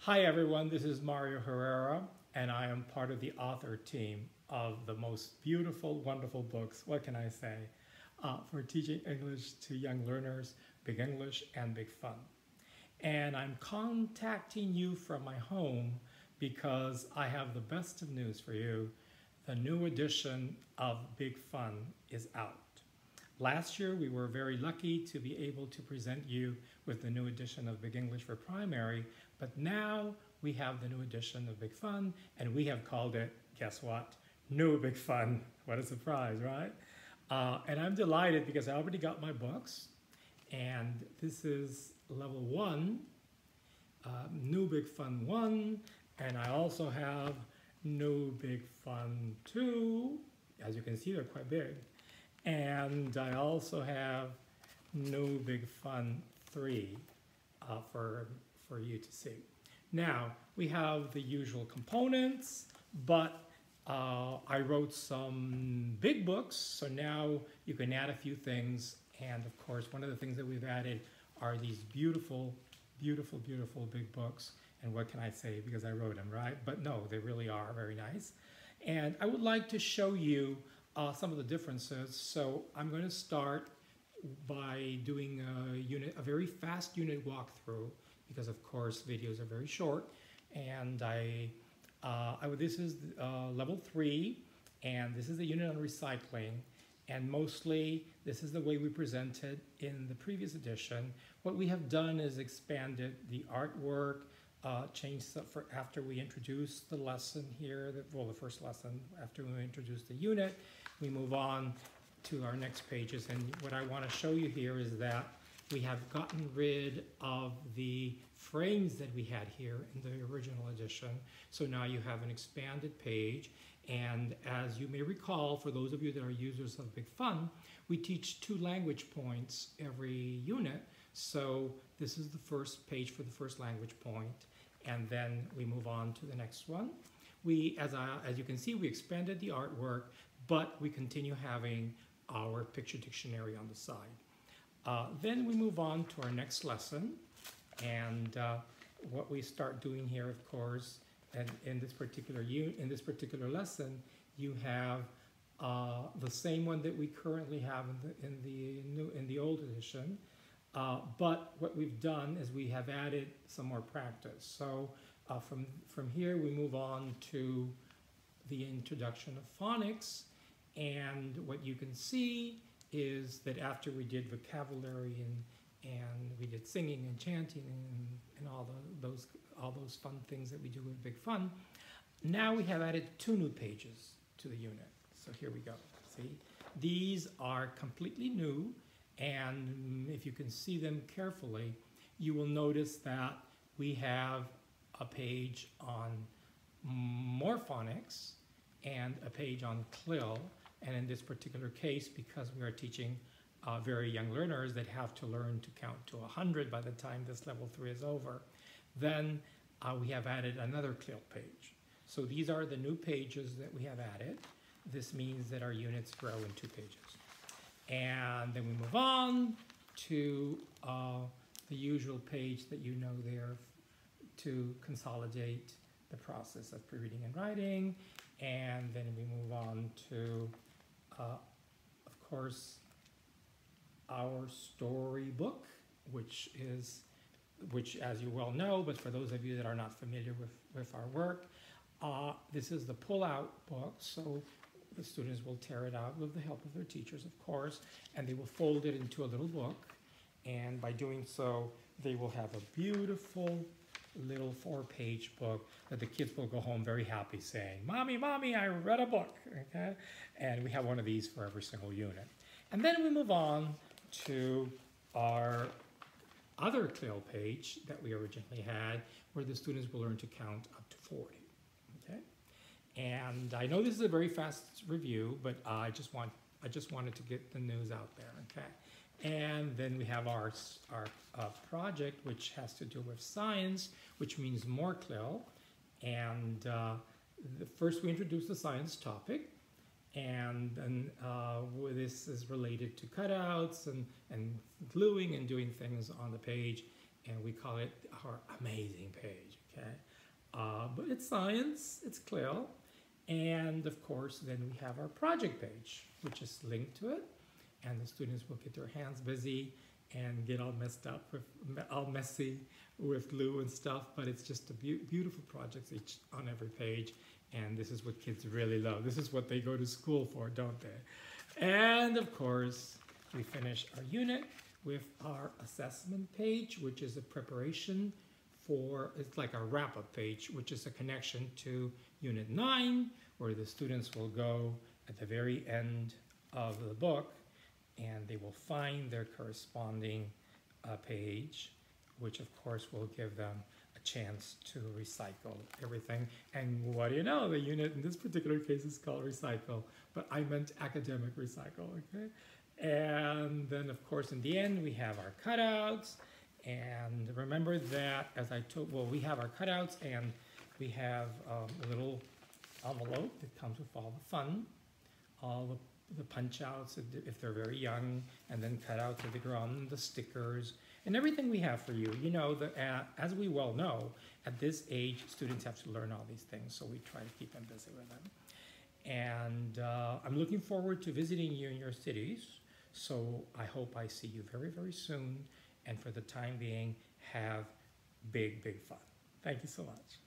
Hi everyone, this is Mario Herrera, and I am part of the author team of the most beautiful, wonderful books, what can I say, for teaching English to young learners, Big English and Big Fun. And I'm contacting you from my home because I have the best of news for you. The new edition of Big Fun is out. Last year, we were very lucky to be able to present you with the new edition of Big English for Primary, but now we have the new edition of Big Fun, and we have called it, guess what? New Big Fun. What a surprise, right? And I'm delighted because I already got my books, and this is level 1, New Big Fun 1, and I also have New Big Fun 2. As you can see, they're quite big. And I also have New Big Fun 3 for you to see. Now, we have the usual components, but I wrote some big books, so now you can add a few things. And of course, one of the things that we've added are these beautiful, beautiful, beautiful big books. And what can I say, because I wrote them, right? But no, they really are very nice. And I would like to show you some of the differences. So I'm going to start by doing a very fast unit walkthrough, because of course videos are very short. And this is level 3, and this is the unit on recycling. And mostly this is the way we presented in the previous edition. What we have done is expanded the artwork, changed stuff for after we introduced the lesson here, the first lesson, after we introduced the unit. We move on to our next pages, and what I want to show you here is that we have gotten rid of the frames that we had here in the original edition. So now you have an expanded page, and as you may recall, for those of you that are users of Big Fun, we teach 2 language points every unit. So this is the first page for the first language point, and then we move on to the next one. As you can see, we expanded the artwork, but we continue having our picture dictionary on the side. Then we move on to our next lesson, and what we start doing here, of course, and in this particular lesson, you have the same one that we currently have in the old edition. But what we've done is we have added some more practice. So from here we move on to the introduction of phonics, and what you can see is that after we did vocabulary and we did singing and chanting and all those fun things that we do with Big Fun, now we have added 2 new pages to the unit. So here we go. See, these are completely new. And if you can see them carefully, you will notice that we have a page on more phonics and a page on CLIL. And in this particular case, because we are teaching very young learners that have to learn to count to 100 by the time this level 3 is over, then we have added another CLIL page. So these are the new pages that we have added. This means that our units grow in 2 pages. And then we move on to the usual page that you know there to consolidate the process of pre-reading and writing. And then we move on to, of course, our storybook, which as you well know, but for those of you that are not familiar with our work, this is the pull-out book. So the students will tear it out with the help of their teachers, of course, and they will fold it into a little book. And by doing so, they will have a beautiful little 4-page book that the kids will go home very happy saying, "Mommy, Mommy, I read a book." Okay? And we have one of these for every single unit. And then we move on to our other CLIL page that we originally had, where the students will learn to count up to 40. Okay? And I know this is a very fast review, but I just wanted to get the news out there, okay? And then we have our project, which has to do with science, which means more CLIL. And first we introduce the science topic, and then this is related to cutouts and gluing and doing things on the page. and we call it our amazing page, okay? But it's science, it's clear. And of course, then we have our project page, which is linked to it. And the students will get their hands busy and get all messed up, all messy with glue and stuff. But it's just a beautiful projects each on every page. And this is what kids really love. This is what they go to school for, don't they? And of course, we finish our unit with our assessment page, which is a preparation for, it's like a wrap-up page, which is a connection to Unit 9, where the students will go at the very end of the book and they will find their corresponding page, which of course will give them a chance to recycle everything. And what do you know, the unit in this particular case is called recycle, but I meant academic recycle, okay? And then of course in the end we have our cutouts. And remember that, as I told, well, we have our cutouts and we have a little envelope that comes with all the fun, all the punch outs if they're very young, and then cutouts of the ground, the stickers, and everything we have for you. You know, as we well know, at this age, students have to learn all these things, so we try to keep them busy with them. And I'm looking forward to visiting you in your cities, so I hope I see you very, very soon. And for the time being, have big, big fun. Thank you so much.